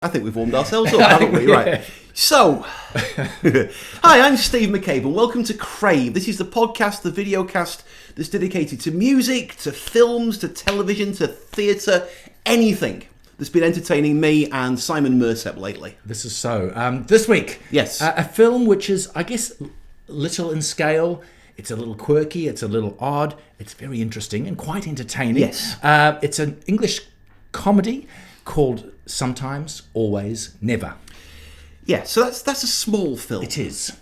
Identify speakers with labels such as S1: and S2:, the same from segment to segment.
S1: I think we've warmed ourselves up, haven't we? Right. So, hi, I'm Steve McCabe, and welcome to Crave. This is the podcast, the videocast that's dedicated to music, to films, to television, to theatre, anything that's been entertaining me and Simon Mersep lately.
S2: This is so. This week,
S1: yes,
S2: a film which is, I guess, little in scale. It's a little quirky, it's a little odd, it's very interesting and quite entertaining.
S1: Yes.
S2: It's an English comedy called Sometimes, Always, Never.
S1: Yeah, so that's a small film.
S2: It is.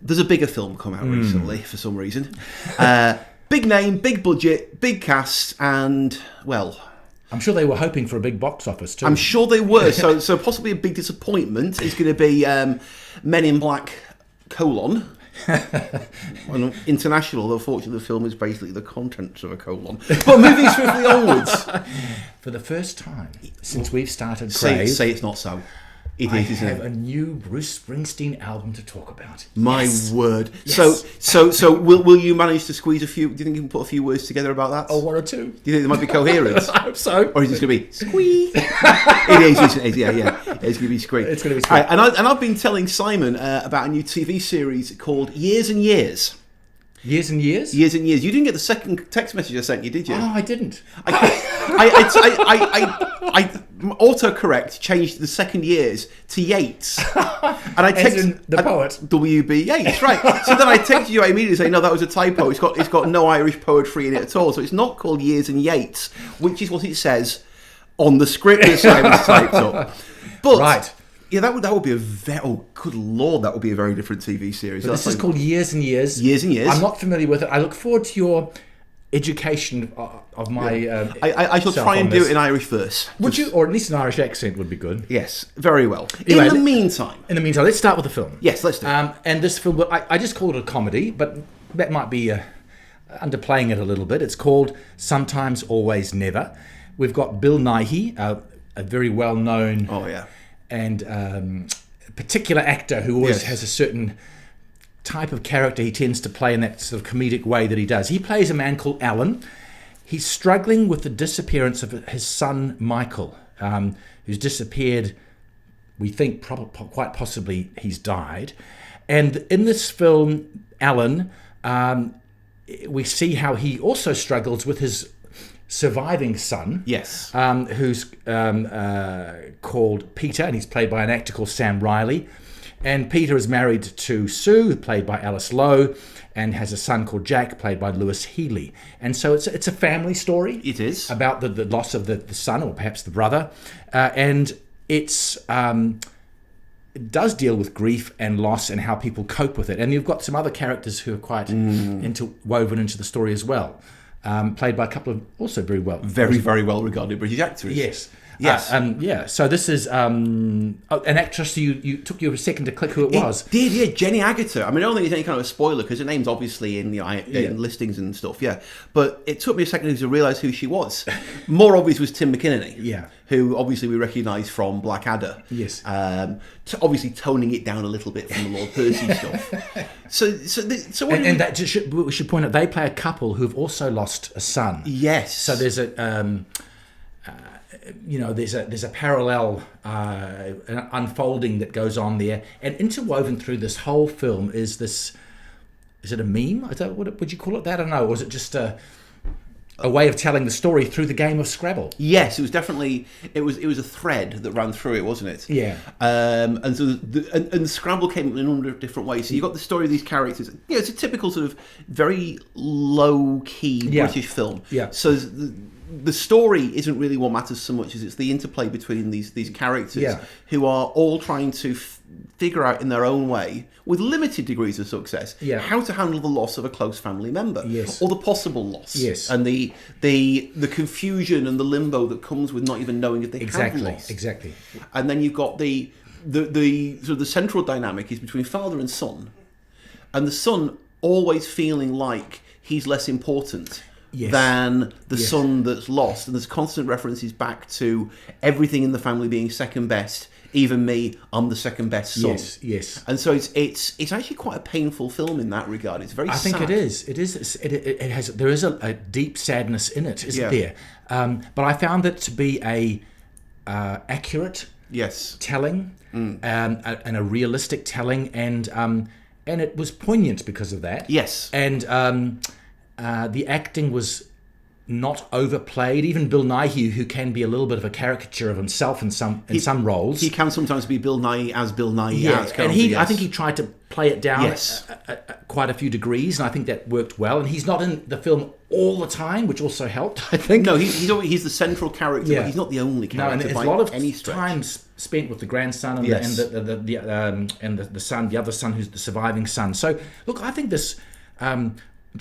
S1: There's a bigger film come out recently for some reason. Big name, big budget, big cast, and, well...
S2: I'm sure they were hoping for a big box office too.
S1: I'm sure they were, so possibly a big disappointment is going to be Men in Black, : international, though fortunately the film is basically the contents of a colon. But moving swiftly onwards.
S2: For the first time since we've started Crave...
S1: Say it's not so. It
S2: I
S1: is, isn't
S2: have
S1: it?
S2: a new Bruce Springsteen album to talk about.
S1: My
S2: Yes.
S1: word.
S2: Yes.
S1: So will you manage to squeeze a few... Do you think you can put a few words together about that?
S2: Oh, one or two.
S1: Do you think they might be coherent?
S2: I hope so.
S1: Or is it going to be squee? It is, isn't it? Yeah. It's going to be squee.
S2: It's going to be squee.
S1: And I've been telling Simon about a new TV series called Years and Years.
S2: Years and Years?
S1: Years and Years. You didn't get the second text message I sent you, did you?
S2: Oh, I didn't.
S1: I autocorrect changed the second years to Yates, and I
S2: As in the poet.
S1: W.B. Yeats, right? So then I texted you immediately saying, no, that was a typo. It's got no Irish poetry in it at all. So it's not called Years and Yates, which is what it says on the script that Simon's typed up. But
S2: Right.
S1: yeah, that would be a very good lord, that would be a very different TV series.
S2: But this is called Years and Years.
S1: Years and Years.
S2: I'm not familiar with it. I look forward to your education of my.
S1: I shall try and do it in Irish verse.
S2: Would you, or at least an Irish accent would be good.
S1: Yes, very well.
S2: Anyway,
S1: in the meantime,
S2: let's start with the film.
S1: yes, let's do it.
S2: And this film, I just called it a comedy, but that might be underplaying it a little bit. It's called Sometimes, Always, Never. We've got Bill Nighy, a very well-known.
S1: Oh yeah.
S2: And particular actor who always has a certain type of character he tends to play in that sort of comedic way that he does. He plays a man called Alan. He's struggling with the disappearance of his son Michael, who's disappeared. We think quite possibly he's died. And in this film, Alan, we see how he also struggles with his surviving son,
S1: Yes.
S2: who's called Peter, and he's played by an actor called Sam Riley. And Peter is married to Sue, played by Alice Lowe, and has a son called Jack, played by Lewis Healy. And so it's a family story.
S1: It is.
S2: About the loss of the son, or perhaps the brother. And it does deal with grief and loss and how people cope with it. And you've got some other characters who are quite woven into the story as well. Played by a couple of also very very
S1: well regarded British actors.
S2: Yes.
S1: Yes.
S2: So this is an actress. You took you a second to click who it was.
S1: It did, yeah. Jenny Agutter. I mean, I don't think it's any kind of a spoiler because her name's obviously in in listings and stuff. Yeah, but it took me a second to realise who she was. More obvious was Tim McInerney.
S2: Yeah.
S1: Who obviously we recognise from Blackadder.
S2: Yes.
S1: Obviously toning it down a little bit from the Lord Percy stuff.
S2: We should point out they play a couple who've also lost a son.
S1: Yes.
S2: So there's there's a parallel an unfolding that goes on there, and interwoven through this whole film is this. Is it a meme? What would you call it? That I don't know. Or was it just a way of telling the story through the game of Scrabble? Yes,
S1: it was definitely. It was a thread that ran through it, wasn't it?
S2: Yeah.
S1: And so the Scrabble came in a number of different ways. So you got the story of these characters. Yeah, it's a typical sort of very low key British film.
S2: Yeah.
S1: So the story isn't really what matters so much as it's the interplay between these characters who are all trying to figure out in their own way, with limited degrees of success, how to handle the loss of a close family member, or the possible loss, and the confusion and the limbo that comes with not even knowing if they have lost.
S2: Exactly.
S1: And then you've got the sort of the central dynamic is between father and son, and the son always feeling like he's less important. Than the son that's lost, and there's constant references back to everything in the family being second best. Even me, I'm the second best son.
S2: Yes.
S1: And so it's actually quite a painful film in that regard. It's very. I
S2: think it is. It is. It has. There is a deep sadness in it, isn't there? But I found it to be a accurate telling, and a realistic telling, and it was poignant because of that.
S1: Yes.
S2: And the acting was not overplayed. Even Bill Nighy, who can be a little bit of a caricature of himself in some roles,
S1: he can sometimes be Bill Nighy as Bill Nighy.
S2: Yeah, and I think he tried to play it down quite a few degrees, and I think that worked well. And he's not in the film all the time, which also helped, I think.
S1: No, he's the central character, but he's not the only character.
S2: No, and there's a lot of time spent with the grandson and the son, the other son, who's the surviving son. So, look, I think this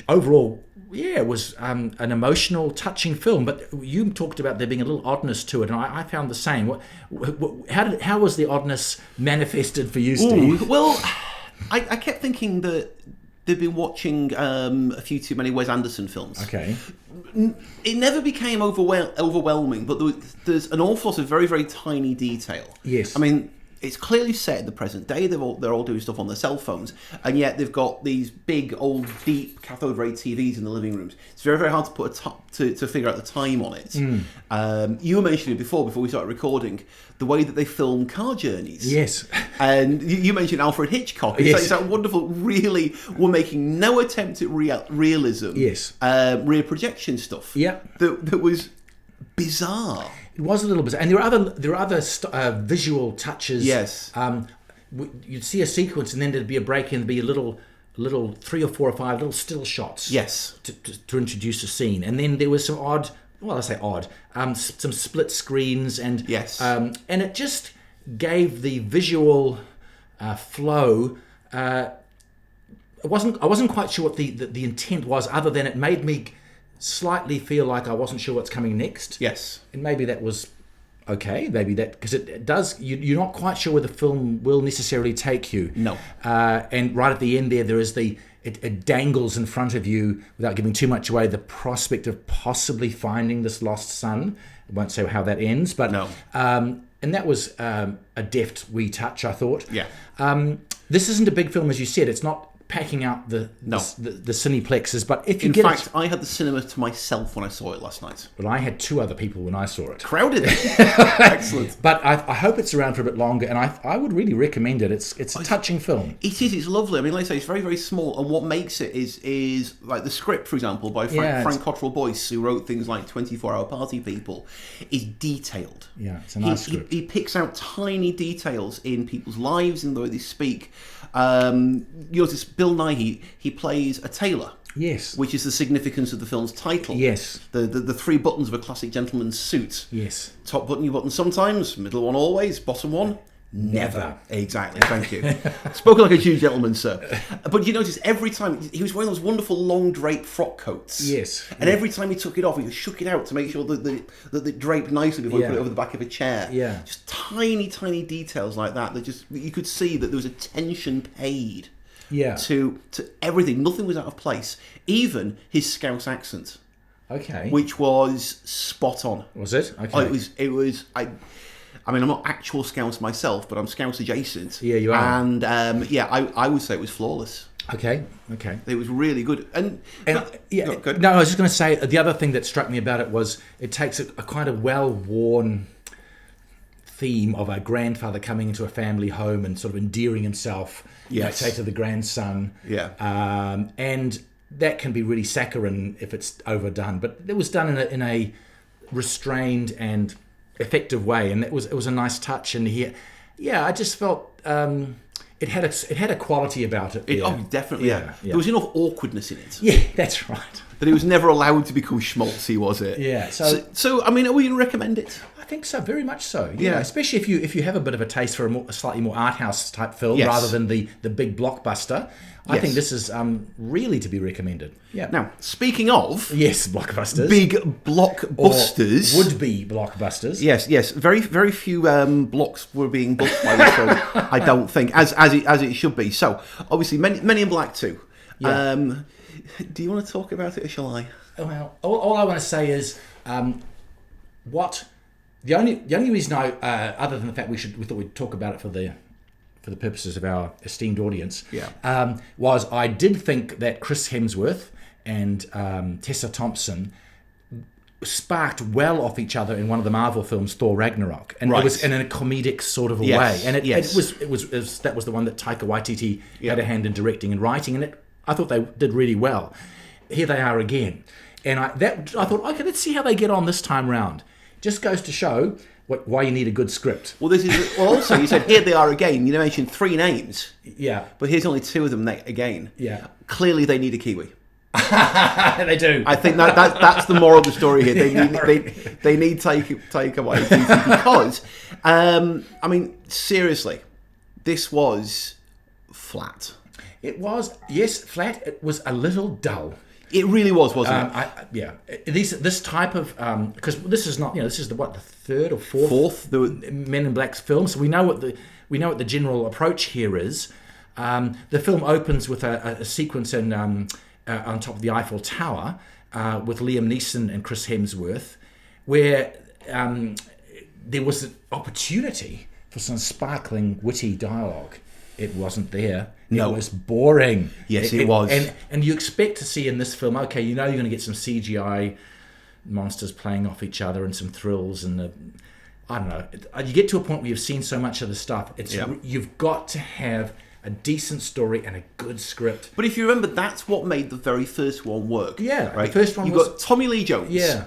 S2: overall, it was an emotional, touching film. But you talked about there being a little oddness to it, and I found the same. How was the oddness manifested for you, Steve?
S1: Ooh, well, I kept thinking that they've been watching a few too many Wes Anderson films.
S2: Okay.
S1: It never became overwhelming, but there's an awful lot of very, very tiny detail.
S2: Yes.
S1: I mean, it's clearly set in the present day. They're all doing stuff on their cell phones, and yet they've got these big, old, deep cathode ray TVs in the living rooms. It's very, very hard to put to figure out the time on it. You were mentioning before we started recording the way that they film car journeys.
S2: Yes.
S1: And you mentioned Alfred Hitchcock. It's that wonderful. Really, we're making no attempt at realism.
S2: Yes.
S1: Rear projection stuff.
S2: Yeah.
S1: That was bizarre.
S2: It was a little bizarre, and there are other visual touches.
S1: Yes.
S2: You'd see a sequence, and then there'd be a break, and there'd be a little 3 or 4 or 5 little still shots.
S1: Yes.
S2: To introduce a scene, and then there was some some split screens, and
S1: yes.
S2: And it just gave the visual flow. I wasn't quite sure what the intent was, other than it made me slightly feel like I wasn't sure what's coming next.
S1: Yes.
S2: And maybe that was okay. Maybe that, because it does, you're not quite sure where the film will necessarily take you.
S1: No.
S2: And right at the end there is it dangles in front of you, without giving too much away, the prospect of possibly finding this lost son. I won't say how that ends, but
S1: no.
S2: And that was a deft wee touch, I thought.
S1: Yeah.
S2: This isn't a big film, as you said. It's not packing out the cineplexes, but if you
S1: in fact, I had the cinema to myself when I saw it last night.
S2: Well, I had 2 other people when I saw it.
S1: Crowded. Excellent.
S2: But I hope it's around for a bit longer, and I would really recommend it. It's a touching film.
S1: It is. It's lovely. I mean, like I say, it's very, very small, and what makes it is like the script, for example, by Frank Cottrell Boyce, who wrote things like 24-Hour Party People, is detailed.
S2: Yeah, it's a nice script.
S1: He picks out tiny details in people's lives and the way they speak. This Bill Nighy, he plays a tailor.
S2: Yes.
S1: Which is the significance of the film's title.
S2: Yes.
S1: The 3 buttons of a classic gentleman's suit.
S2: Yes.
S1: Top button you button sometimes, middle one always, bottom one never. Exactly, thank you. Spoken like a true gentleman, sir. But you notice every time, he was wearing those wonderful long draped frock coats.
S2: Yes.
S1: And every time he took it off, he shook it out to make sure that it draped nicely before he put it over the back of a chair.
S2: Yeah.
S1: Just tiny, tiny details like that you could see that there was attention paid.
S2: Yeah.
S1: To everything. Nothing was out of place. Even his Scouse accent.
S2: Okay.
S1: Which was spot on.
S2: Was it? Okay.
S1: It was. I mean, I'm not actual Scouse myself, but I'm Scouse adjacent.
S2: Yeah, you are.
S1: And I would say it was flawless.
S2: Okay.
S1: It was really good. And good.
S2: No, I was just going to say, the other thing that struck me about it was it takes a kind of well-worn theme of a grandfather coming into a family home and sort of endearing himself, say, to the grandson.
S1: Yeah.
S2: And that can be really saccharine if it's overdone, but it was done in a restrained and effective way, and it was a nice touch. And I just felt it had a quality about it.
S1: Definitely. Yeah. There was enough awkwardness in it.
S2: Yeah, that's right.
S1: That it was never allowed to become schmaltzy, was it?
S2: Yeah.
S1: So I mean, are we going to recommend it?
S2: I think so, very much so. Yeah, especially if you have a bit of a taste for a slightly more art house type film rather than the big blockbuster. I think this is really to be recommended. Yeah.
S1: Now, speaking of
S2: blockbusters,
S1: big blockbusters,
S2: or would-be blockbusters.
S1: Yes. Very, very few blocks were being booked by this film. I don't think, as it should be. So, obviously, Men in Black 2. Yeah. Do you want to talk about it, or shall I?
S2: Well, all I want to say is the only reason other than the fact we thought we'd talk about it for the purposes of our esteemed audience, was I did think that Chris Hemsworth and Tessa Thompson sparked well off each other in one of the Marvel films, Thor Ragnarok, and
S1: Right.
S2: it was in a comedic sort of a way, and it was that was the one that Taika Waititi had a hand in directing and writing, and I thought they did really well. Here they are again, and I thought, okay, let's see how they get on this time round. Just goes to show why you need a good script.
S1: Well, also you said here they are again. You mentioned 3 names, but here's only 2 of them again.
S2: Yeah,
S1: clearly they need a Kiwi.
S2: They do.
S1: I think that's the moral of the story here. They need Taika Waititi because, I mean, seriously, this was flat.
S2: It was, yes, flat. It was a little dull.
S1: It really was, wasn't it?
S2: This type of because this is not, this is the 3rd or 4th Men in Black's film, so we know what the general approach here is. The film opens with a sequence in on top of the Eiffel Tower with Liam Neeson and Chris Hemsworth, where there was an opportunity for some sparkling, witty dialogue. It wasn't there.
S1: No.
S2: It was boring.
S1: Yes, it was.
S2: And you expect to see in this film, okay, you're going to get some CGI monsters playing off each other and some thrills and I don't know. You get to a point where you've seen so much of the stuff. You've got to have a decent story and a good script.
S1: But if you remember, that's what made the very first one work.
S2: Yeah,
S1: right.
S2: The first one
S1: You've got Tommy Lee Jones.
S2: Yeah.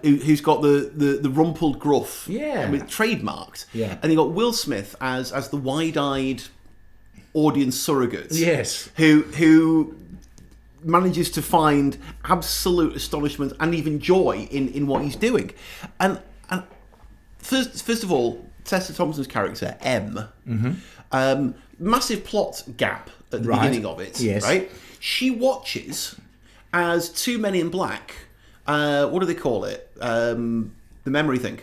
S1: Who's got the rumpled gruff, trademarked, and you got Will Smith as the wide-eyed audience surrogate, who manages to find absolute astonishment and even joy in what he's doing, and first of all, Tessa Thompson's character M, massive plot gap at the beginning of it, right? She watches as 2 Men in Black. What do they call it? The memory thing.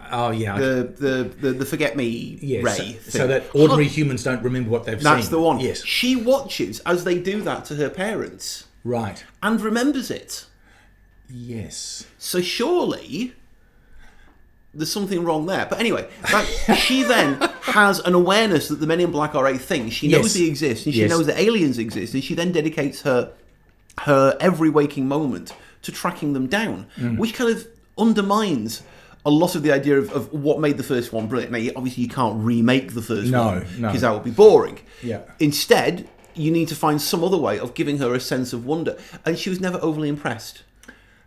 S1: The forget me ray thing.
S2: So that ordinary humans don't remember what they've seen.
S1: That's the one.
S2: Yes.
S1: She watches as they do that to her parents.
S2: Right.
S1: And remembers it.
S2: Yes.
S1: So surely there's something wrong there. But anyway, she then has an awareness that the Men in Black are a thing. She knows they exist, and she knows that aliens exist, and she then dedicates her every waking moment to tracking them down, which kind of undermines a lot of the idea of what made the first one brilliant. Now, obviously, you can't remake the first one because that would be boring.
S2: Yeah.
S1: Instead, you need to find some other way of giving her a sense of wonder. And she was never overly impressed.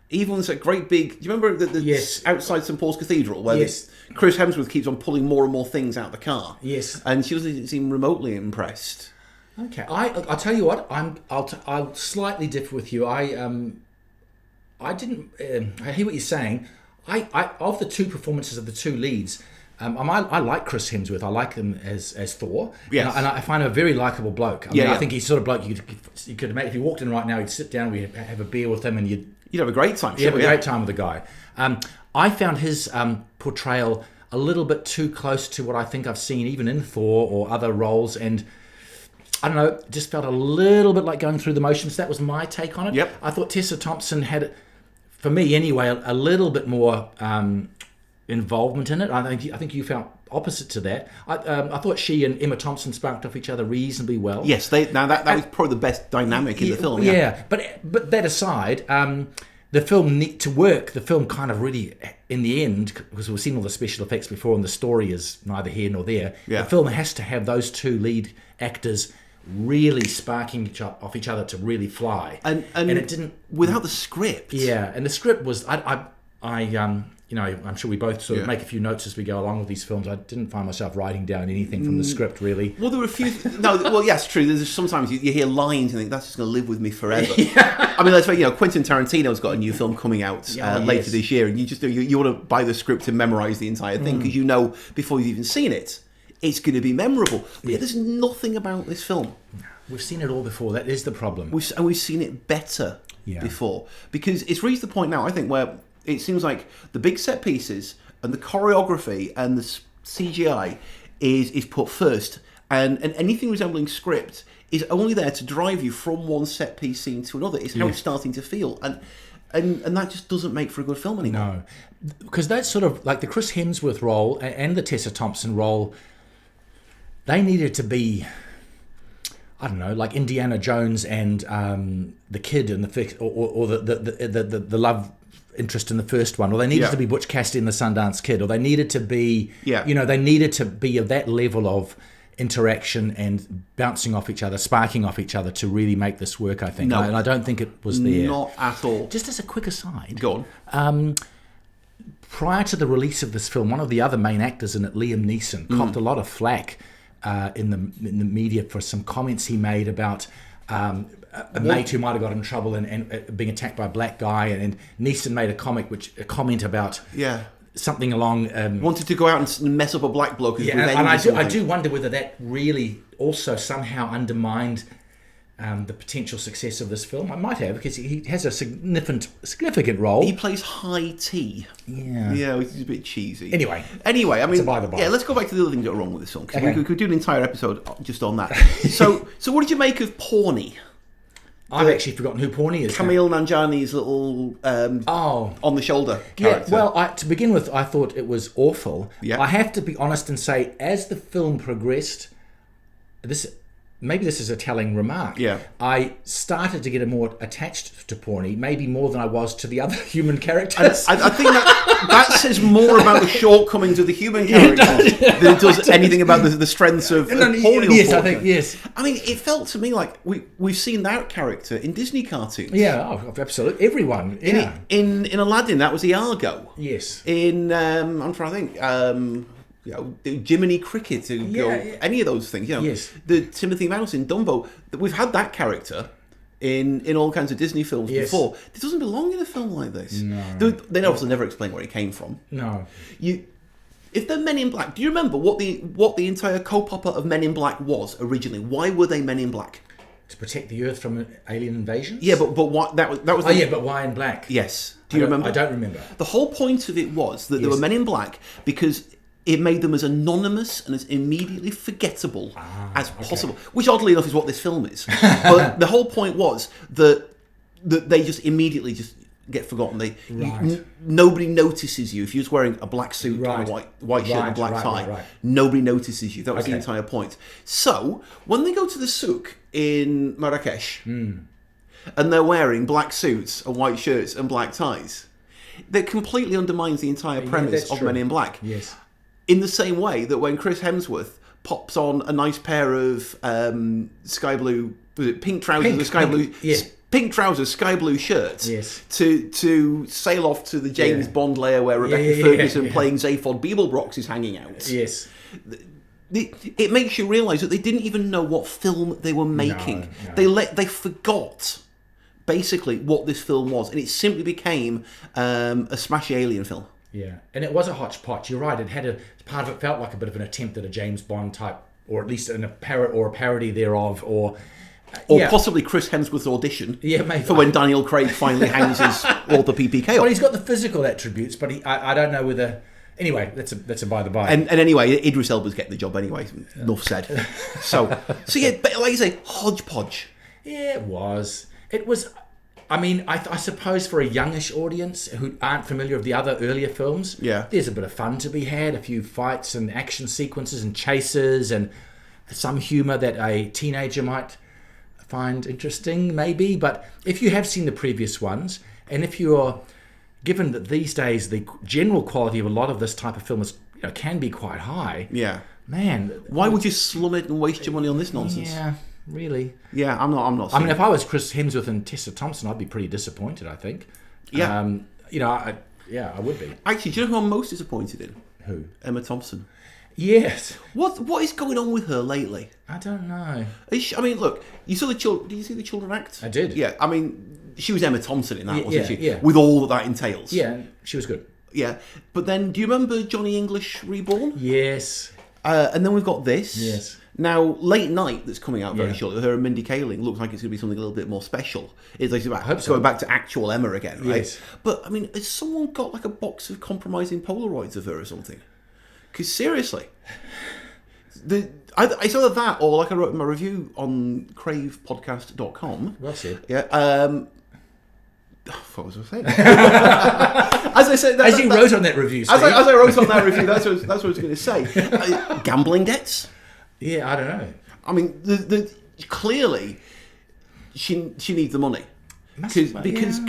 S1: Even when it's a great big... Do you remember the outside St Paul's Cathedral where Chris Hemsworth keeps on pulling more and more things out of the car?
S2: Yes.
S1: And she doesn't seem remotely impressed.
S2: Okay. I'll tell you what. I'll slightly differ with you. I didn't... I hear what you're saying. I of the 2 performances of the 2 leads... I like Chris Hemsworth. I like him as Thor.
S1: Yes.
S2: And I find him a very likeable bloke. I think he's sort of bloke you could make, if you walked in right now, you'd sit down, we'd have a beer with him, and you'd
S1: have a great time.
S2: You'd have a great time with the guy. I found his portrayal a little bit too close to what I think I've seen even in Thor or other roles, and I don't know, just felt a little bit like going through the motions. That was my take on it.
S1: Yep.
S2: I thought Tessa Thompson had, for me anyway, a little bit more involvement in it. I think you felt opposite to that. I thought she and Emma Thompson sparked off each other reasonably well.
S1: Yes, that was probably the best dynamic in the film.
S2: Yeah, but that aside, the film to work. The film kind of really, in the end, because we've seen all the special effects before, and the story is neither here nor there.
S1: Yeah.
S2: The film has to have those 2 lead actors really sparking off each other to really fly.
S1: And
S2: it didn't
S1: without the script.
S2: Yeah, and the script was I'm sure we both sort of make a few notes as we go along with these films. I didn't find myself writing down anything from the script, really.
S1: Well, there were a few... yes, true. There's sometimes you hear lines and think, that's just going to live with me forever. I mean, let's say, Quentin Tarantino's got a new film coming out later this year, and you want to buy the script and memorise the entire thing, because you know, before you've even seen it, it's going to be memorable. But there's nothing about this film.
S2: We've seen it all before. That is the problem.
S1: We've seen it better before. Because it's reached the point now, I think, where... It seems like the big set pieces and the choreography and the CGI is put first, and anything resembling script is only there to drive you from one set piece scene to another. It's how it's starting to feel, and that just doesn't make for a good film anymore.
S2: No, because that's sort of like the Chris Hemsworth role and the Tessa Thompson role. They needed to be, I don't know, like Indiana Jones and the kid and the love interest in the first one, or they needed to be Butch Cassidy and the Sundance Kid, or they needed to be, they needed to be of that level of interaction and bouncing off each other, sparking off each other to really make this work, I think.
S1: No.
S2: And I don't think it was there.
S1: Not at all.
S2: Just as a quick aside.
S1: Go on.
S2: Prior to the release of this film, one of the other main actors in it, Liam Neeson, copped a lot of flack in the media for some comments he made about a mate who might have got in trouble and being attacked by a black guy, and Neeson made a comment about something along
S1: wanted to go out and mess up a black bloke.
S2: And I do wonder whether that really also somehow undermined the potential success of this film. I might have, because he has a significant role.
S1: He plays High Tea. Yeah, which is a bit cheesy.
S2: Anyway,
S1: I mean, let's go back to the other things that are wrong with this film, because we could do an entire episode just on that. So what did you make of Pawnee?
S2: I've actually forgotten who Pawnee is.
S1: Camille Nanjiani's little on the shoulder character.
S2: Yeah, well, to begin with, I thought it was awful.
S1: Yeah.
S2: I have to be honest and say, as the film progressed, maybe this is a telling remark.
S1: Yeah.
S2: I started to get more attached to Pawnee, maybe more than I was to the other human characters.
S1: I think that says more about the shortcomings of the human characters than it does anything about the strengths of Pawnee.
S2: Yes, I think, yes.
S1: I mean, it felt to me like we've seen that character in Disney cartoons.
S2: Yeah, absolutely. Everyone. Yeah.
S1: In Aladdin, that was Iago.
S2: Yes.
S1: In I'm trying to think. Jiminy Cricket, any of those things.
S2: Yes.
S1: The Timothy Mouse in Dumbo. We've had that character in all kinds of Disney films before. It doesn't belong in a film like this.
S2: No.
S1: They obviously never explain where he came from.
S2: No.
S1: If they're Men in Black, do you remember what the entire co-popper of Men in Black was originally? Why were they Men in Black?
S2: To protect the Earth from alien invasions?
S1: Yeah, but what that was.
S2: But why in black?
S1: Yes. Do you remember?
S2: I don't remember.
S1: The whole point of it was that there were Men in Black because it made them as anonymous and as immediately forgettable as possible. Which, oddly enough, is what this film is. But the whole point was that they just immediately just get forgotten. Nobody notices you if you're just wearing a black suit and a white shirt and a black tie.
S2: Right.
S1: Nobody notices you. That was the entire point. So when they go to the souk in Marrakesh and they're wearing black suits and white shirts and black ties, that completely undermines the entire premise of Men in Black.
S2: Yes.
S1: In the same way that when Chris Hemsworth pops on a nice pair of sky blue, pink trousers and sky blue, pink trousers, sky blue shirts, to sail off to the James Bond lair where Rebecca Ferguson playing Zaphod Beeblebrox is hanging out.
S2: Yes.
S1: It makes you realise that they didn't even know what film they were making.
S2: No.
S1: They forgot basically what this film was, and it simply became a smashy alien film.
S2: Yeah, and it was a hodgepodge. You're right. It had part of it felt like a bit of an attempt at a James Bond type, or at least a parody thereof, or
S1: possibly Chris Hemsworth's audition.
S2: Yeah, maybe.
S1: For when Daniel Craig finally hangs his author PPK on.
S2: Well, he's got the physical attributes, but I don't know whether. Anyway, that's a by the by.
S1: And anyway, Idris Elba's getting the job anyway. Enough said. So yeah, but like you say, hodgepodge.
S2: Yeah, it was. It was. I mean, I suppose for a youngish audience who aren't familiar with the other earlier films, there's a bit of fun to be had, a few fights and action sequences and chases and some humour that a teenager might find interesting, maybe. But if you have seen the previous ones, and if you're given that these days the general quality of a lot of this type of film is, can be quite high, man,
S1: why would you slum it and waste your money on this nonsense?
S2: Yeah. Really?
S1: Yeah, I'm not.
S2: I mean, if I was Chris Hemsworth and Tessa Thompson, I'd be pretty disappointed, I think.
S1: Yeah.
S2: I would be.
S1: Actually, do you know who I'm most disappointed in?
S2: Who?
S1: Emma Thompson.
S2: Yes.
S1: What is going on with her lately?
S2: I don't know.
S1: I mean, look, you saw the children. Did you see the children act?
S2: I did.
S1: Yeah. I mean, she was Emma Thompson in that, wasn't she?
S2: Yeah.
S1: With all that entails.
S2: Yeah, she was good.
S1: Yeah, but then, do you remember Johnny English Reborn?
S2: Yes.
S1: And then we've got this.
S2: Yes.
S1: Now, Late Night, that's coming out very shortly, with her and Mindy Kaling, looks like it's going to be something a little bit more special. It's like going back to actual Emma again, right?
S2: Yes.
S1: But, I mean, has someone got like a box of compromising Polaroids of her or something? Because, seriously, I saw that, or like I wrote in my review on cravepodcast.com.
S2: That's it.
S1: Yeah. What was I saying? As I said,
S2: as you wrote on that review, Steve.
S1: As I wrote on that review, that's what I was going to say. Gambling debts.
S2: Yeah, I don't know.
S1: I mean, clearly, she needs the money because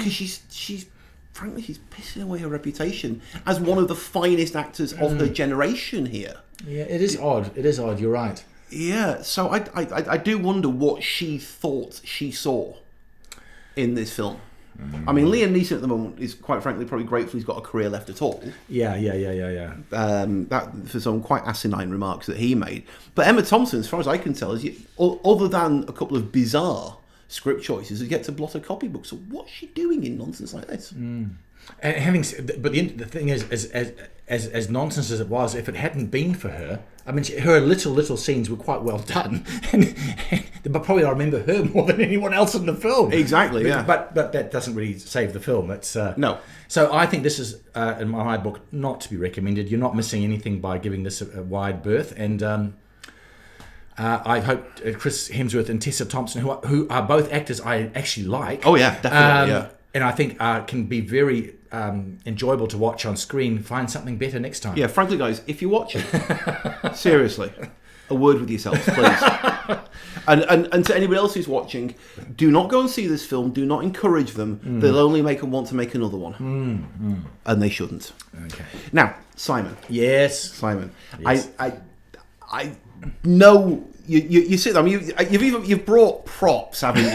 S1: she's frankly, she's pissing away her reputation as one of the finest actors of her generation here.
S2: Yeah, it is odd. It is odd. You're right.
S1: Yeah, so I do wonder what she thought she saw in this film. I mean, Liam Neeson at the moment is, quite frankly, probably grateful he's got a career left at all.
S2: Yeah.
S1: That for some quite asinine remarks that he made. But Emma Thompson, as far as I can tell, is other than a couple of bizarre script choices, has yet to blot a copybook. So what's she doing in nonsense like this?
S2: And but the thing is, as nonsense as it was, if it hadn't been for her, I mean, her little scenes were quite well done, but probably I remember her more than anyone else in the film.
S1: Exactly, yeah.
S2: But that doesn't really save the film. It's
S1: no.
S2: So I think this is, in my book, not to be recommended. You're not missing anything by giving this a wide berth, and I hope Chris Hemsworth and Tessa Thompson, who are both actors I actually like.
S1: Oh yeah, definitely. Yeah.
S2: And I think can be very enjoyable to watch on screen. Find something better next time.
S1: Yeah, frankly, guys, if you watch it, seriously, a word with yourselves, please. And to anybody else who's watching, do not go and see this film. Do not encourage them. They'll only make them want to make another one, and they shouldn't. Okay. Now, Simon.
S2: Yes.
S1: Simon.
S2: Yes.
S1: I know. You sit there. I mean, you've brought props, haven't you?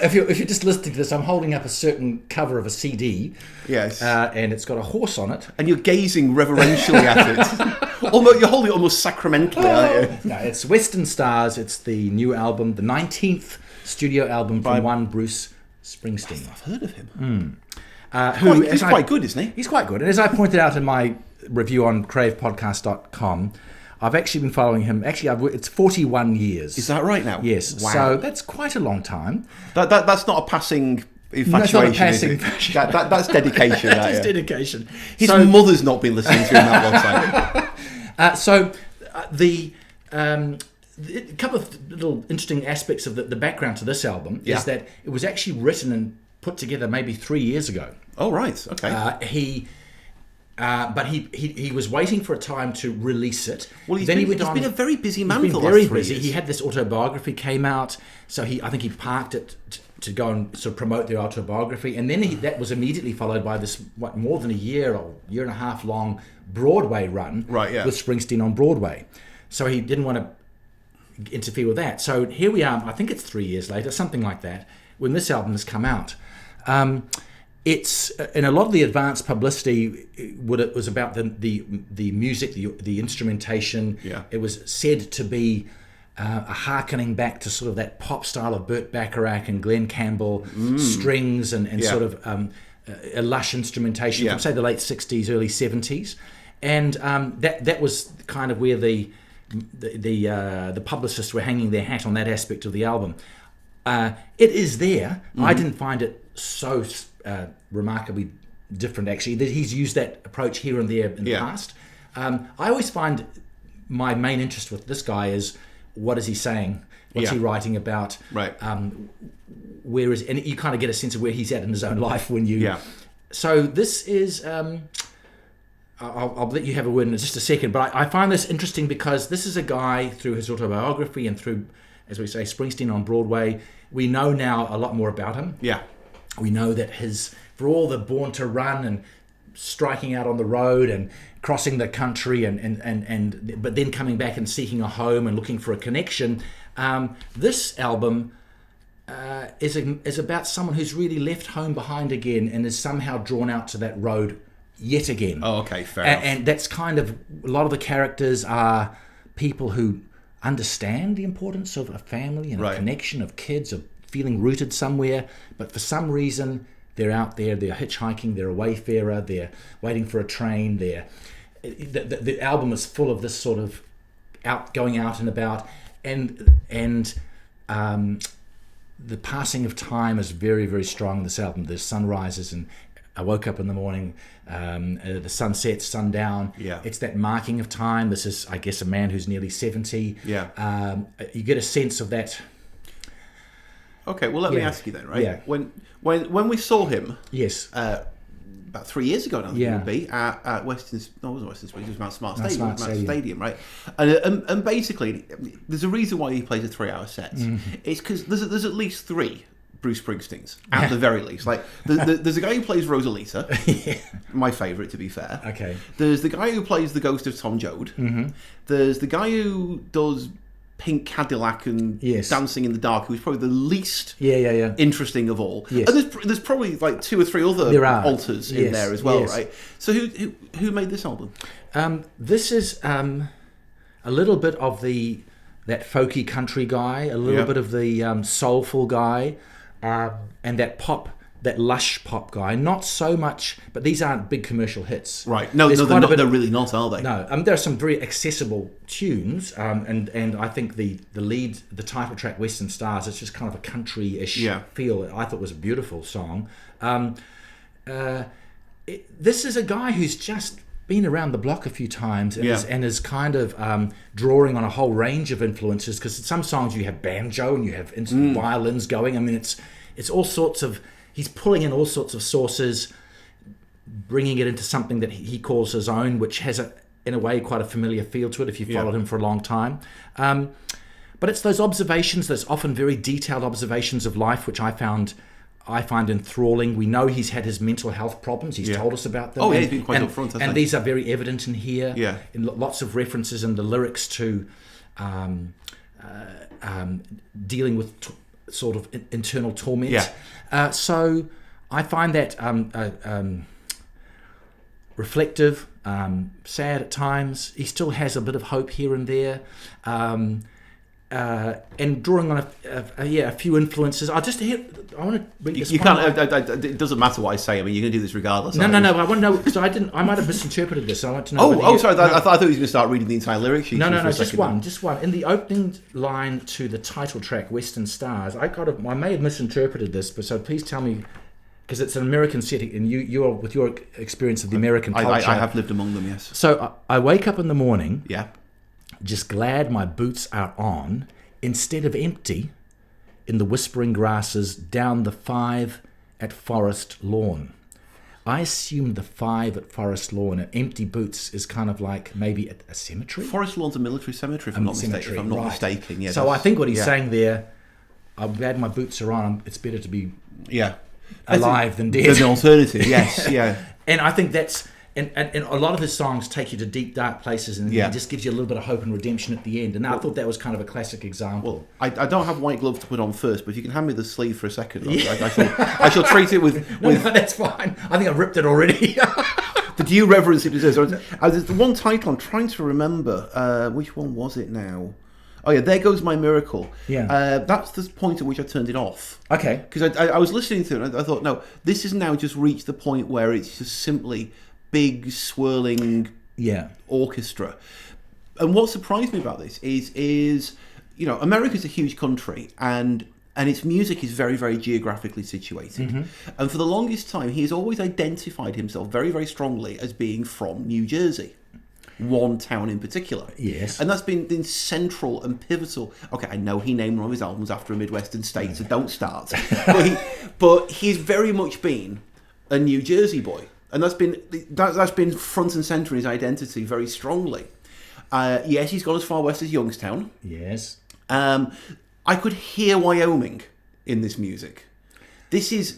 S2: if you're just listening to this, I'm holding up a certain cover of a CD.
S1: Yes.
S2: And it's got a horse on it.
S1: And you're gazing reverentially at it. You're holding it almost sacramentally, aren't you?
S2: No, it's Western Stars. It's the new album, the 19th studio album from one Bruce Springsteen.
S1: I've heard of him.
S2: He's
S1: quite good, isn't he?
S2: He's quite good. And as I pointed out in my review on cravepodcast.com, I've actually been following him. Actually, it's 41 years.
S1: Is that right now?
S2: Yes. Wow. So that's quite a long time.
S1: That's not a passing infatuation. That's not a passing infatuation. That's dedication.
S2: That is dedication.
S1: His mother's not been listening to him that long time.
S2: A couple of little interesting aspects of the background to this album is that it was actually written and put together maybe 3 years ago.
S1: Oh, right. Okay.
S2: But he was waiting for a time to release it.
S1: Well, he's been a very busy man for the last 3 years.
S2: He had this autobiography came out, so I think he parked it to go and sort of promote the autobiography, and then that was immediately followed by this more than a year and a half long Broadway run with Springsteen on Broadway. So he didn't want to interfere with that. So here we are. I think it's 3 years later, something like that, when this album has come out. It's in a lot of the advanced publicity. It was about the music, the instrumentation.
S1: Yeah.
S2: It was said to be a hearkening back to sort of that pop style of Burt Bacharach and Glenn Campbell strings and sort of a lush instrumentation from say the late 60s, early 70s, and that was kind of where the publicists were hanging their hat on that aspect of the album. It is there. I didn't find it so remarkably different, actually, that he's used that approach here and there in the past. I always find my main interest with this guy is what is he saying? What's he writing about?
S1: Right.
S2: And you kind of get a sense of where he's at in his own life when you. Yeah. So this is. I'll let you have a word in just a second, but I find this interesting because this is a guy through his autobiography and through, as we say, Springsteen on Broadway. We know now a lot more about him.
S1: Yeah.
S2: We know that for all the Born to Run and striking out on the road and crossing the country but then coming back and seeking a home and looking for a connection, this album is about someone who's really left home behind again and is somehow drawn out to that road yet again.
S1: Oh, okay, fair enough.
S2: And that's kind of, a lot of the characters are people who understand the importance of a family and a connection of kids, of feeling rooted somewhere, but for some reason they're out there, they're hitchhiking, they're a wayfarer, they're waiting for a train, the album is full of this sort of going out and about, and the passing of time is very, very strong in this album. There's sunrises, and I woke up in the morning, the sun sets, sundown.
S1: Yeah. It's
S2: that marking of time. This is, I guess, a man who's nearly 70.
S1: Yeah.
S2: You get a sense of that.
S1: Okay, well, let me ask you then, right?
S2: Yeah.
S1: When we saw him,
S2: yes,
S1: about 3 years ago now, it would be at Western. No, it wasn't Western Springs. It was Mount Smart Stadium, right? And basically, there's a reason why he plays a 3-hour set. Mm-hmm. It's because there's at least 3 Bruce Springsteen's, at the very least. Like, there's a guy who plays Rosalita, my favourite, to be fair.
S2: Okay.
S1: There's the guy who plays the ghost of Tom Joad. Mm-hmm. There's the guy who does Pink Cadillac and Dancing in the Dark, who's probably the least interesting of all. Yes. And there's probably like 2 or 3 other alters in there as well, right? So who made this album?
S2: This is a little bit of that folky country guy, a little bit of the soulful guy, and that lush pop guy. Not so much, but these aren't big commercial hits.
S1: Right. No, they're really not, are they?
S2: No. There are some very accessible tunes, and I think the title track, Western Stars, it's just kind of a country-ish feel. I thought was a beautiful song. This is a guy who's just been around the block a few times and is kind of drawing on a whole range of influences, because in some songs you have banjo and you have violins going. I mean, it's all sorts of... He's pulling in all sorts of sources, bringing it into something that he calls his own, which has, in a way, quite a familiar feel to it if you've followed him for a long time. But it's those observations, those often very detailed observations of life, which I find enthralling. We know he's had his mental health problems. He's told us about them.
S1: Oh, yeah, he's been quite upfront.
S2: And these are very evident in here. Yeah. In lots of references in the lyrics to dealing with sort of internal torment. Yeah. So I find that reflective, sad at times. He still has a bit of hope here and there, and drawing on a few influences. I want to read this.
S1: You can't. It doesn't matter what I say. I mean, you're going to do this regardless.
S2: No. I want to know, because I might have misinterpreted this. I want to know.
S1: Sorry. I thought he was going to start reading the entire lyric sheet.
S2: No. Just one. In the opening line to the title track, "Western Stars," I may have misinterpreted this, but so please tell me, because it's an American setting, and you're with your experience of the American culture.
S1: I have lived among them. Yes.
S2: So I wake up in the morning. Yeah. Just glad my boots are on, instead of empty, in the whispering grasses down the 5 at Forest Lawn. I assume the 5 at Forest Lawn and empty boots is kind of like maybe a cemetery?
S1: Forest Lawn's a military cemetery, if I'm not mistaken. Yeah,
S2: so I think what he's saying there, I'm glad my boots are on, it's better to be alive than dead.
S1: There's an alternative, yes, yeah.
S2: And I think that's... And a lot of his songs take you to deep, dark places, and he just gives you a little bit of hope and redemption at the end. And I thought that was kind of a classic example.
S1: Well, I don't have white gloves to put on first, but if you can hand me the sleeve for a second, I shall treat it with...
S2: No, that's fine. I think I've ripped it already.
S1: The due reverence it deserves. There's the one title I'm trying to remember. Which one was it now? Oh yeah, There Goes My Miracle. Yeah. That's the point at which I turned it off.
S2: Okay.
S1: Because I was listening to it and I thought, no, this has now just reached the point where it's just simply... big swirling orchestra. And what surprised me about this is America's a huge country, and its music is very, very geographically situated. Mm-hmm. And for the longest time, he has always identified himself very, very strongly as being from New Jersey. One town in particular.
S2: Yes.
S1: And that's been central and pivotal. Okay, I know he named one of his albums after a Midwestern state, so don't start. But he's very much been a New Jersey boy. And that's been front and centre in his identity very strongly. Yes, he's gone as far west as Youngstown.
S2: Yes.
S1: I could hear Wyoming in this music. This is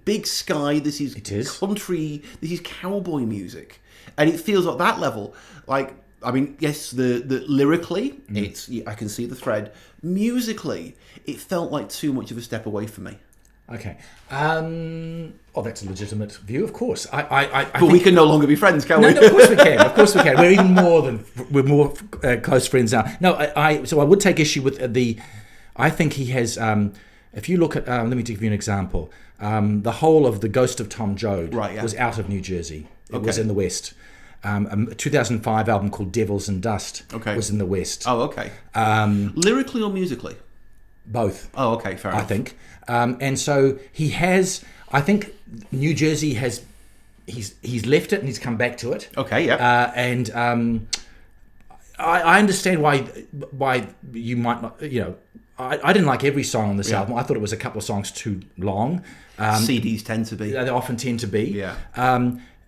S1: big sky. This is country. This is cowboy music, and it feels at that level. Like, I mean, yes, the lyrically, I can see the thread. Musically, it felt like too much of a step away from me.
S2: Okay. That's a legitimate view, of course. But
S1: we can no longer be friends, can we?
S2: No, of course we can. Of course we can. We're more close friends now. No, so I would take issue with I think he has. If you look at, let me give you an example. The whole of the Ghost of Tom Joad was out of New Jersey. It was in the West. A 2005 album called Devils and Dust was in the West.
S1: Oh, okay. Lyrically or musically?
S2: Both.
S1: Oh, okay, fair enough.
S2: I think. And so he has, I think New Jersey has, he's left it and he's come back to it.
S1: Okay, yeah.
S2: I understand why you might not, I didn't like every song on this album. I thought it was a couple of songs too long.
S1: CDs tend to be.
S2: They often tend to be.
S1: Yeah.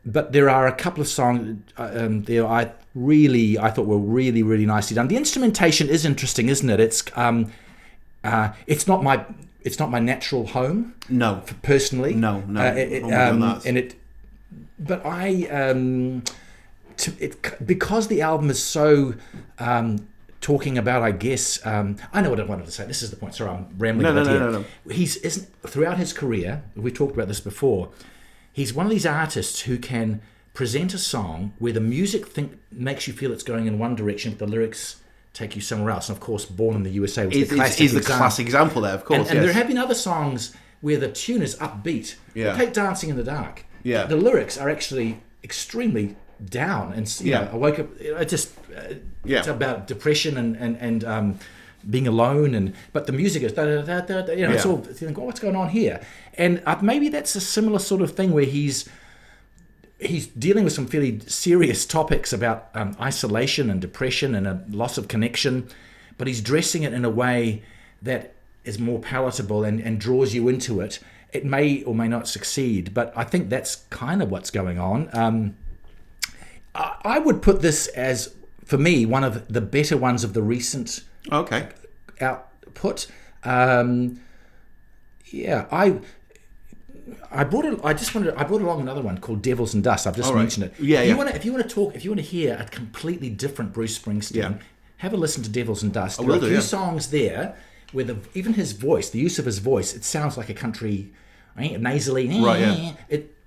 S2: But there are a couple of songs there I thought were really, really nicely done. The instrumentation is interesting, isn't it? It's not it's not my natural home.
S1: No,
S2: personally,
S1: no.
S2: But because the album is so talking about, I guess, I know what I wanted to say. This is the point. Sorry, I'm rambling.
S1: No.
S2: Throughout his career, we talked about this before. He's one of these artists who can present a song where the music makes you feel it's going in one direction, but the lyrics take you somewhere else. And of course, Born in the USA was the classic example
S1: there, of course.
S2: And there have been other songs where the tune is upbeat.
S1: Yeah.
S2: Take Dancing in the Dark.
S1: Yeah.
S2: The lyrics are actually extremely down, and I woke up. It's about depression and being alone, but the music is it's all. You think, what's going on here? And maybe that's a similar sort of thing where he's dealing with some fairly serious topics about isolation and depression and a loss of connection, but he's dressing it in a way that is more palatable and draws you into it. It may or may not succeed, but I think that's kind of what's going on. I would put this as, for me, one of the better ones of the recent output. I brought along another one called Devils and Dust. I've just mentioned it. If you want to hear a completely different Bruce Springsteen, have a listen to Devils and Dust. There are a few songs there where even his voice, the use of his voice, it sounds like a country, nasally.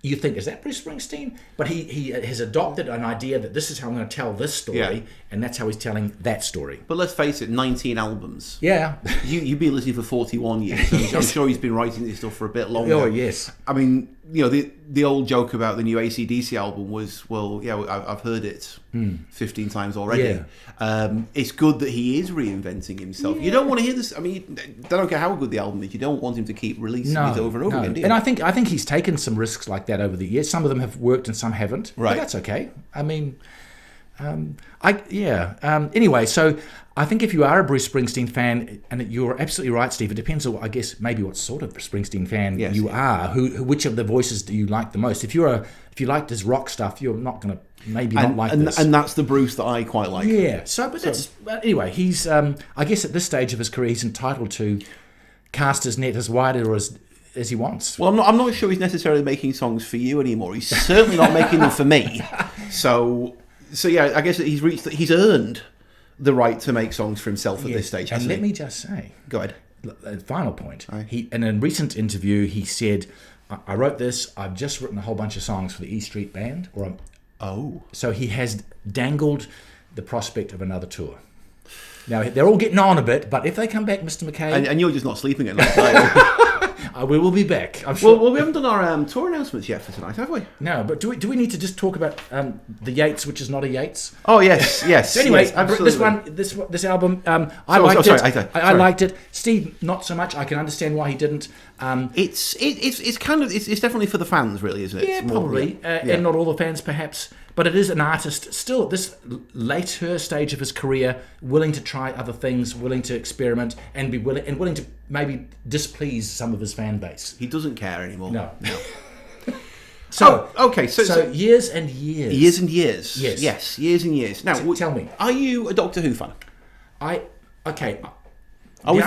S2: You think, is that Bruce Springsteen? But he has adopted an idea that this is how I'm going to tell this story, and that's how he's telling that story.
S1: But let's face it, 19 albums.
S2: Yeah.
S1: You've been listening for 41 years. So I'm sure he's been writing this stuff for a bit longer.
S2: Oh, yes.
S1: I mean, the old joke about the new AC/DC album was, I've heard it 15 times already. Yeah. It's good that he is reinventing himself. Yeah. You don't want to hear this. I mean, I don't care how good the album is. You don't want him to keep releasing it over and over again, do you?
S2: And I think he's taken some risks like that over the years. Some of them have worked and some haven't.
S1: Right.
S2: But that's okay. I mean, anyway, so I think if you are a Bruce Springsteen fan, and you're absolutely right, Steve, it depends on, I guess, maybe what sort of Springsteen fan you are. Which of the voices do you like the most? If you liked his rock stuff, you're not going to not like this.
S1: And that's the Bruce that I quite like.
S2: Yeah. But anyway, he's I guess at this stage of his career, he's entitled to cast his net as wide or as he wants.
S1: Well, I'm not sure he's necessarily making songs for you anymore. He's certainly not making them for me. So yeah, I guess he's earned the right to make songs for himself at this stage.
S2: And let me just say,
S1: go ahead.
S2: Final point. In a recent interview, he said, "I wrote this. I've just written a whole bunch of songs for the E Street Band." So he has dangled the prospect of another tour. Now they're all getting on a bit, but if they come back, Mr. McKay,
S1: and you're just not sleeping at night.
S2: We will be back, I'm sure.
S1: Well, we haven't done our tour announcements yet for tonight, have we?
S2: No, but do we need to just talk about the Yates, which is not a Yates?
S1: Oh, yes.
S2: So anyway,
S1: absolutely.
S2: this album, I liked it. Steve, not so much. I can understand why he didn't.
S1: It's definitely for the fans, really, isn't it?
S2: Yeah, probably, and not all the fans, perhaps. But it is an artist still at this later stage of his career, willing to try other things, willing to experiment, and willing to maybe displease some of his fan base.
S1: He doesn't care anymore.
S2: No. So years and years.
S1: Years and years.
S2: Yes,
S1: years and years. Now,
S2: tell me,
S1: are you a Doctor Who fan?
S2: Okay.
S1: Are we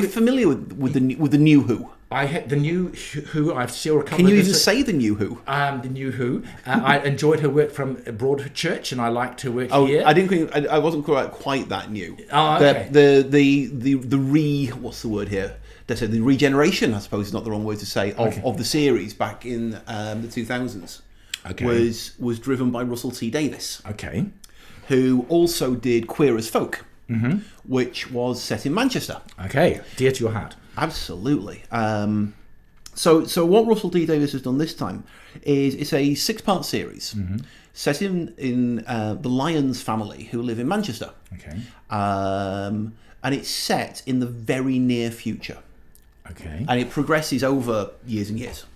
S1: familiar with the new Who?
S2: I had the new Who. I've seen a couple.
S1: Can you even say the new Who?
S2: The new Who. I enjoyed her work from Broadchurch, and I liked her work here.
S1: I wasn't quite that new.
S2: Oh, okay.
S1: What's the word here? The regeneration, I suppose, is not the wrong word to say, of the series back in the 2000s.
S2: Okay.
S1: Was driven by Russell T Davies.
S2: Okay.
S1: Who also did Queer as Folk, which was set in Manchester.
S2: Okay, dear to your heart.
S1: Absolutely. So what Russell T Davies has done this time is it's a 6-part series set in the Lyons family who live in Manchester.
S2: Okay.
S1: And it's set in the very near future.
S2: Okay.
S1: And it progresses over years and years.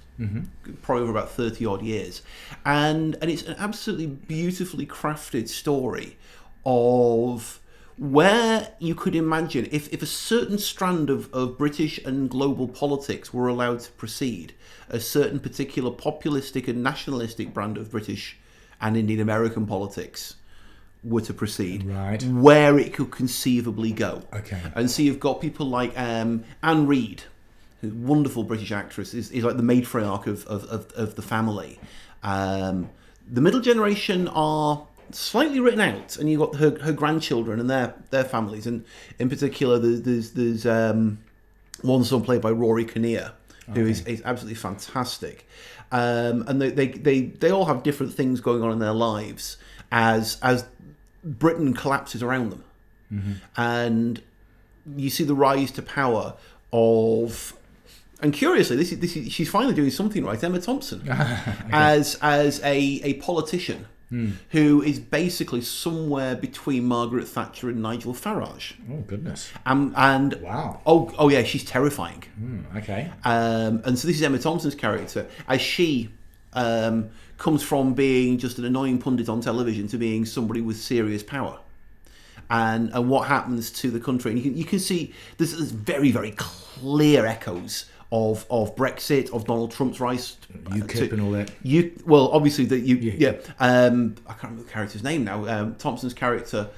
S1: Probably over about 30 odd years. And it's an absolutely beautifully crafted story of where you could imagine if a certain strand of British and global politics were allowed to proceed, a certain particular populistic and nationalistic brand of British and indeed American politics were to proceed,
S2: right,
S1: where it could conceivably go.
S2: Okay.
S1: And so you've got people like Anne Reid, who's a wonderful British actress, is like the matriarch of the family. The middle generation are slightly written out, and you've got her grandchildren and their families, and in particular there's one son played by Rory Kinnear, who is absolutely fantastic, and they all have different things going on in their lives as Britain collapses around them, and you see the rise to power of. And curiously, this is she's finally doing something right. Emma Thompson, as a politician who is basically somewhere between Margaret Thatcher and Nigel Farage.
S2: Oh goodness!
S1: And
S2: wow!
S1: Oh yeah, she's terrifying.
S2: Okay.
S1: And so this is Emma Thompson's character as she comes from being just an annoying pundit on television to being somebody with serious power. And what happens to the country, and you can see there's very, very clear echoes of Brexit, of Donald Trump's rise,
S2: UKIP and all that.
S1: Well, obviously I can't remember the character's name now. Thompson's character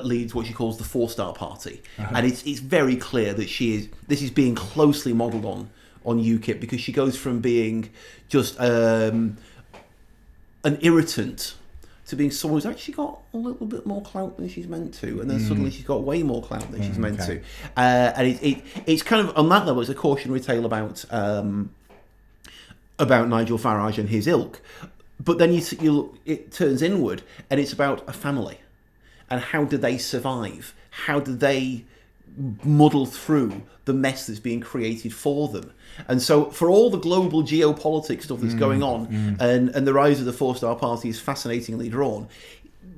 S1: leads what she calls the 4-Star Party, and it's very clear that this is being closely modelled on UKIP, because she goes from being just an irritant to being someone who's actually got a little bit more clout than she's meant to, and then suddenly she's got way more clout than she's meant to. And it's kind of, on that level, it's a cautionary tale about Nigel Farage and his ilk. But then it turns inward, and it's about a family, and how do they survive? How do they muddle through the mess that's being created for them? And so for all the global geopolitics stuff that's going on, and the rise of the 4-Star Party is fascinatingly drawn,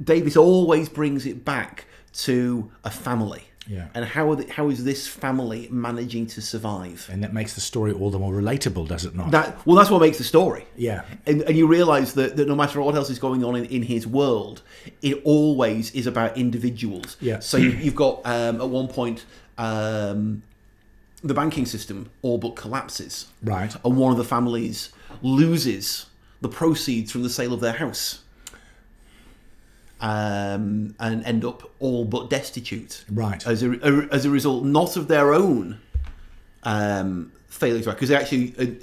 S1: Davis always brings it back to a family.
S2: Yeah. And
S1: how is this family managing to survive?
S2: And that makes the story all the more relatable, does it not?
S1: That's what makes the story.
S2: Yeah.
S1: And you realise that no matter what else is going on in his world, it always is about individuals.
S2: Yeah.
S1: So you've got, at one point, the banking system all but collapses.
S2: Right.
S1: And one of the families loses the proceeds from the sale of their house. And end up all but destitute.
S2: Right.
S1: As a result, not of their own failures, because actually,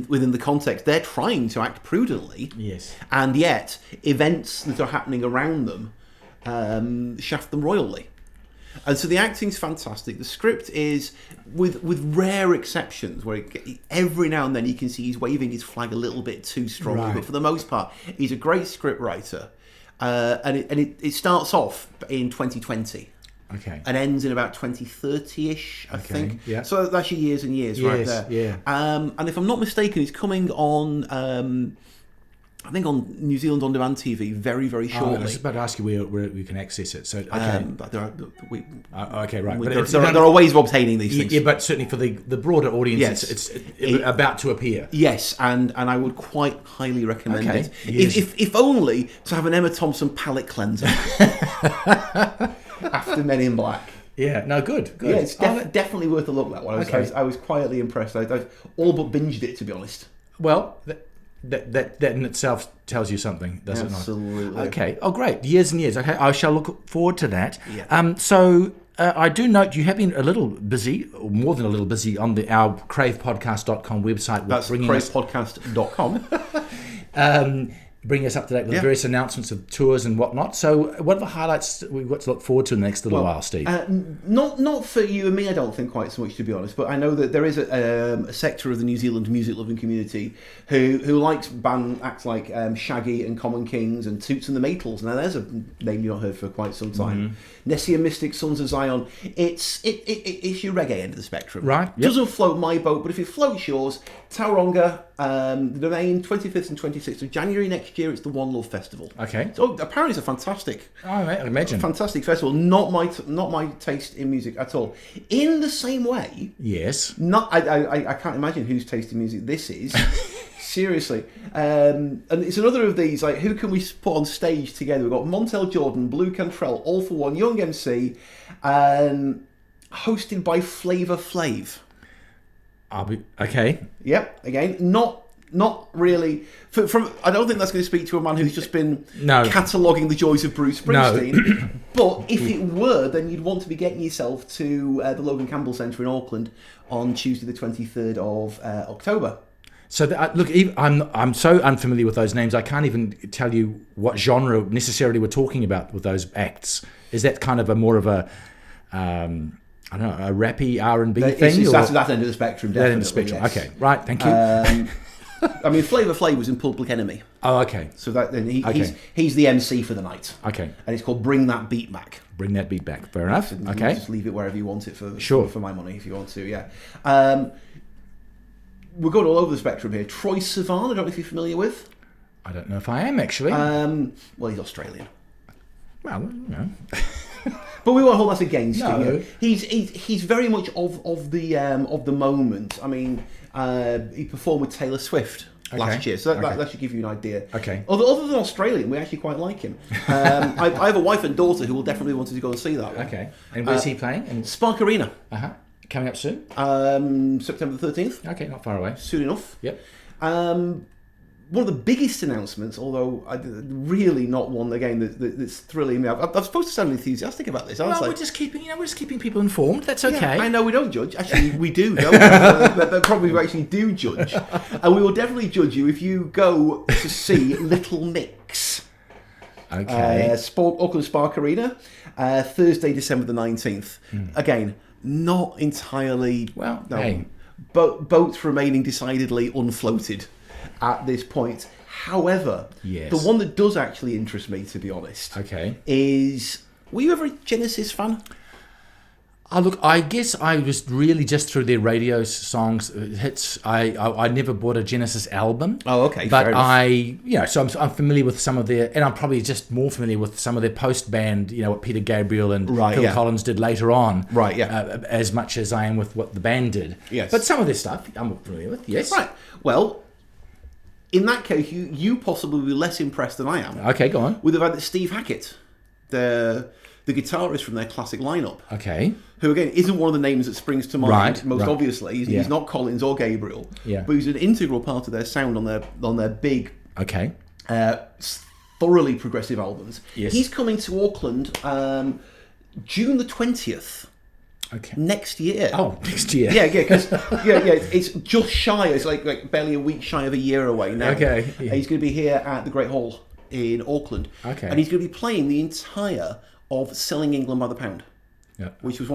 S1: within the context, they're trying to act prudently.
S2: Yes.
S1: And yet, events that are happening around them shaft them royally. And so the acting's fantastic. The script is, with rare exceptions, where every now and then you can see he's waving his flag a little bit too strongly,
S2: Right.
S1: but for the most part, he's a great script writer. And it starts off in 2020.
S2: Okay.
S1: And ends in about 2030-ish, I think.
S2: Yeah.
S1: So that's actually years and years right there.
S2: Yeah.
S1: And if I'm not mistaken, it's coming on, I think, on New Zealand On Demand TV very, very shortly.
S2: I was just about to ask you where we can access it. So okay.
S1: But there are,
S2: okay, right.
S1: There are ways of obtaining these things.
S2: Yeah, but certainly for the broader audience,
S1: Yes.
S2: it's about to appear.
S1: Yes, and I would quite highly recommend it.
S2: Yes.
S1: If only to have an Emma Thompson palate cleanser after Men in Black.
S2: Yeah, no, good.
S1: Yeah, it's definitely worth a look, that one. I was quietly impressed. I all but binged it, to be honest.
S2: Well, that in itself tells you something, does it not?
S1: Absolutely.
S2: Okay. Oh, great. Years and years. Okay, I shall look forward to that.
S1: Yeah.
S2: So I do note you have been a little busy, or more than a little busy, on our cravepodcast.com website.
S1: That's cravepodcast.com.
S2: Bring us up to date with various announcements of tours and whatnot. So what are the highlights we've got to look forward to in the next little while, Steve?
S1: Not for you and me, I don't think, quite so much, to be honest. But I know that there is a sector of the New Zealand music-loving community who likes acts like Shaggy and Common Kings and Toots and the Maytals. Now, there's a name you've not heard for quite some time. Nessie and Mystic, Sons of Zion. It's your reggae end of the spectrum.
S2: Right.
S1: Doesn't float my boat, but if it floats yours, Tauranga, the Domain, 25th and 26th of January next year, it's the One Love Festival.
S2: Okay.
S1: So apparently it's a fantastic,
S2: I imagine,
S1: fantastic festival. Not my taste in music at all. In the same way,
S2: yes.
S1: I can't imagine whose taste in music this is. Seriously, and it's another of these, like, who can we put on stage together? We've got Montel Jordan, Blue Cantrell, All for One, Young MC, hosted by Flavor Flav.
S2: Okay.
S1: Yep. Again, not not really. I don't think that's going to speak to a man who's just been cataloguing the joys of Bruce Springsteen. No. But if it were, then you'd want to be getting yourself to the Logan Campbell Centre in Auckland on Tuesday the 23rd of October.
S2: So look, I'm so unfamiliar with those names. I can't even tell you what genre necessarily we're talking about with those acts. Is that kind of more of a I don't know, a rappy R&B thing?
S1: That's that end of the spectrum, definitely. That end of the spectrum.
S2: Yes. Okay, right. Thank you.
S1: I mean, Flavor Flav was in Public Enemy.
S2: Oh, okay.
S1: So that then he's the MC for the night.
S2: Okay.
S1: And it's called Bring That Beat Back.
S2: Bring That Beat Back. Fair enough. Okay.
S1: Just leave it wherever you want it for my money if you want to. Yeah. We're going all over the spectrum here. Troye Sivan, I don't know if you're familiar with.
S2: I don't know if I am actually.
S1: Well, he's Australian.
S2: Well, no.
S1: But we won't hold that against him. He's very much of the moment. I mean, he performed with Taylor Swift last year, so that should give you an idea.
S2: Okay.
S1: Other than Australian, we actually quite like him. I have a wife and daughter who will definitely want to go and see that one.
S2: Okay. And where's he playing? In
S1: Spark Arena.
S2: Coming up soon?
S1: September the 13th.
S2: Okay, not far away.
S1: Soon enough.
S2: Yep.
S1: One of the biggest announcements, although really not one again that's thrilling me. I'm supposed to sound enthusiastic about this.
S2: We're just keeping people informed. That's okay.
S1: Yeah, I know we don't judge. Actually, we do. Don't we? They probably actually do judge, and we will definitely judge you if you go to see Little Mix.
S2: Okay.
S1: Auckland Spark Arena, Thursday, December the 19th. Again, not entirely.
S2: Well, hey.
S1: Boats remaining decidedly unfloated at this point. However, the one that does actually interest me, to be honest, is, were you ever a Genesis fan?
S2: Look, I guess I was really just through their radio songs hits. I never bought a Genesis album.
S1: Oh, okay.
S2: But so I'm familiar with some of their, and I'm probably just more familiar with some of their post band. What Peter Gabriel and Phil Collins did later on.
S1: Right. Yeah.
S2: As much as I am with what the band did.
S1: Yes.
S2: But some of their stuff I'm familiar with. Yes.
S1: Right. Well, in that case, you possibly will be less impressed than I am.
S2: Okay, go on.
S1: With the fact that Steve Hackett, the guitarist from their classic lineup, who again isn't one of the names that springs to mind most obviously. He's not Collins or Gabriel, but he's an integral part of their sound on their big, thoroughly progressive albums.
S2: Yes.
S1: He's coming to Auckland June the 20th.
S2: Okay.
S1: Next year.
S2: Oh, next year.
S1: Yeah, because it's just shy. It's like barely a week shy of a year away now.
S2: Okay.
S1: Yeah. He's going to be here at the Great Hall in Auckland.
S2: Okay.
S1: And he's going to be playing the entire of Selling England by the Pound.
S2: Yeah.
S1: Which was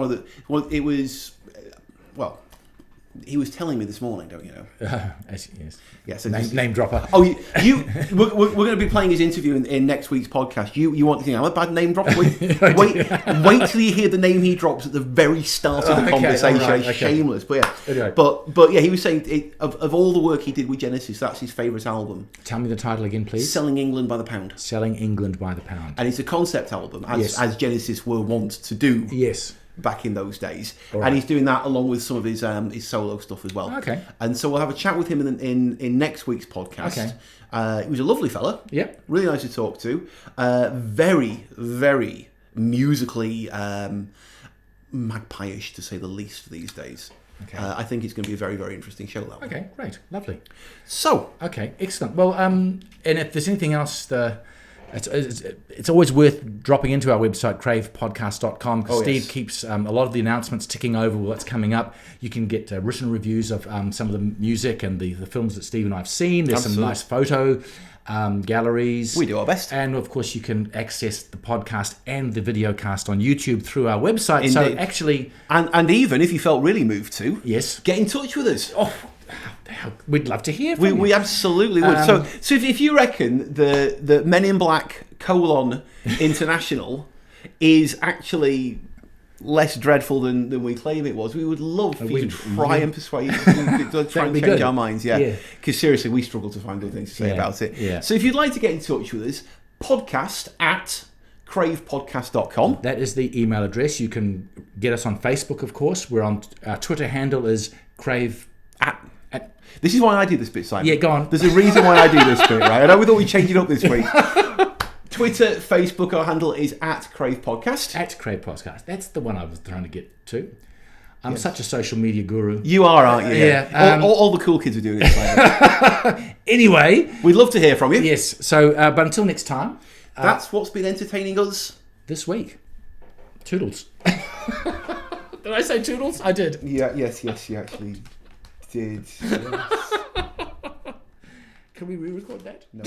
S1: he was telling me this morning, don't you know?
S2: Yes.
S1: Yeah, so
S2: name dropper.
S1: Oh, we're going to be playing his interview in next week's podcast. You want to think I'm a bad name dropper? Wait till you hear the name he drops at the very start of the conversation. Right, okay. Shameless, but but he was saying of all the work he did with Genesis, that's his favourite album.
S2: Tell me the title again, please.
S1: Selling England by the Pound.
S2: Selling England by the Pound.
S1: And it's a concept album, as Genesis were wont to do.
S2: Yes.
S1: Back in those days,
S2: right.
S1: And he's doing that along with some of his solo stuff as well.
S2: Okay,
S1: and so we'll have a chat with him in next week's podcast.
S2: Okay,
S1: he was a lovely fella.
S2: Yep,
S1: really nice to talk to. Very, very musically magpie-ish, to say the least, these days. Okay, I think it's going to be a very, very interesting show. That one.
S2: Okay, great, lovely.
S1: So,
S2: okay, excellent. Well, and if there's anything else, it's always worth dropping into our website, cravepodcast.com, because Steve keeps a lot of the announcements ticking over what's coming up. You can get written reviews of some of the music and the films that Steve and I have seen. There's some nice photo galleries.
S1: We do our best.
S2: And, of course, you can access the podcast and the video cast on YouTube through our website.
S1: Indeed.
S2: So, actually...
S1: And even if you felt really moved to...
S2: Yes.
S1: Get in touch with us.
S2: Oh, we'd love to hear from you.
S1: We absolutely would. So if you reckon the Men in Black International is actually less dreadful than we claim it was, we would love for you to try and persuade, try and change our minds. Yeah, because seriously, we struggle to find good things to say about it.
S2: Yeah.
S1: So if you'd like to get in touch with us, podcast@cravepodcast.com.
S2: That is the email address. You can get us on Facebook, of course. We're on our Twitter handle is Crave.
S1: This is why I do this bit, Simon.
S2: Yeah, go on.
S1: There's a reason why I do this bit, right? I know we thought we'd change it up this week. Twitter, Facebook, our handle is @Crave Podcast.
S2: @Crave Podcast. That's the one I was trying to get to. I'm such a social media guru.
S1: You are, aren't you?
S2: Yeah.
S1: All the cool kids are doing it.
S2: Anyway.
S1: We'd love to hear from you.
S2: Yes. So, but until next time.
S1: That's what's been entertaining us
S2: this week. Toodles. Did I say toodles? I did.
S1: Yeah, yes, you actually did. Yes.
S2: Can we re-record that? No.